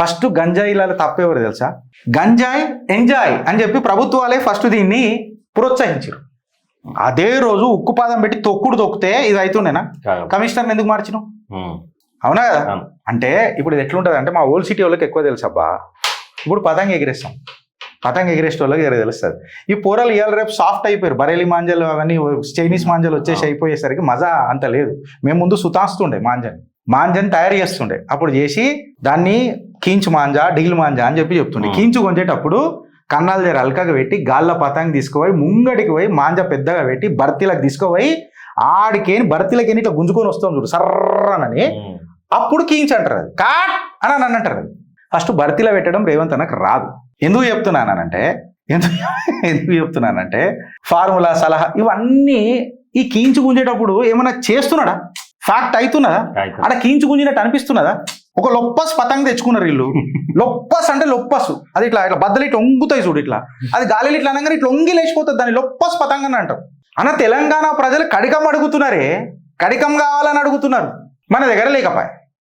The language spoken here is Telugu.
ఫస్ట్ గంజాయిల తప్పేవారు తెలుసా? గంజాయి ఎంజాయ్ అని చెప్పి ప్రభుత్వాలే ఫస్ట్ దీన్ని ప్రోత్సహించారు. అదే రోజు ఉక్కుపాదం పెట్టి తొక్కితే ఇది అవుతుండేనా? కమిషనర్ ఎందుకు మార్చినావు? అవునా కదా? అంటే ఇప్పుడు ఇది ఎట్లుంటుంది అంటే మా ఓల్డ్ సిటీ వాళ్ళకి ఎక్కువ తెలుసు అబ్బా. ఇప్పుడు పతంగ ఎగిరేస్తాం, పతంగ ఎగిరేసే వాళ్ళకి తెలుస్తుంది. ఈ పోరలు ఇవాళ రేపు సాఫ్ట్ అయిపోయారు. బరేలి మాంజలు అవన్నీ చైనీస్ మాంజలు వచ్చేసి అయిపోయేసరికి మజా అంత లేదు. మేము ముందు సుతాస్తుండే మాంజని తయారు చేస్తుండే. అప్పుడు చేసి దాన్ని కీంచు మాంజా డిగిల్ మాంజా అని చెప్పి చెప్తుండే. కీంచు కొంచేటప్పుడు కన్నాల దగ్గర అల్కగా పెట్టి గాల్లో పతంగ తీసుకుపోయి ముంగడికి పోయి మాంజా పెద్దగా పెట్టి బర్తీలకు తీసుకుపోయి ఆడికేని బర్తీలకేని ఇట్లా గుంజుకొని వస్తాం చూడు సర్రనని, అప్పుడు కీంచు అంటారు. అది కాట్ అని అని అంటారు. అది ఫస్ట్ బర్తీలో పెట్టడం రేవంత్ అన్నకు రాదు. ఎందుకు చెప్తున్నానంటే ఫార్ములా సలహా ఇవన్నీ ఈ కీంచు గుంజేటప్పుడు ఏమైనా చేస్తున్నాడా? ఫ్యాక్ట్ అవుతున్నదా? అక్కడ కీంచు గుంజినట్టు అనిపిస్తున్నదా? ఒక లొప్పస్ పతంగ తెచ్చుకున్నారు వీళ్ళు. లొప్పస్ అంటే లొప్పసు అది ఇట్లా ఇట్లా బద్దలు ఇట్లా ఒంగుతాయి చూడు, ఇట్లా అది గాలిలో ఇట్లా అనగానే ఇట్లా ఒంగి లేచిపోతుంది. దాన్ని లొప్పస్ పతంగ అని అంటారు. అన్న తెలంగాణ ప్రజలు కడికం అడుగుతున్నారే, కడికం కావాలని అడుగుతున్నారు. మన దగ్గర లేకపోయా.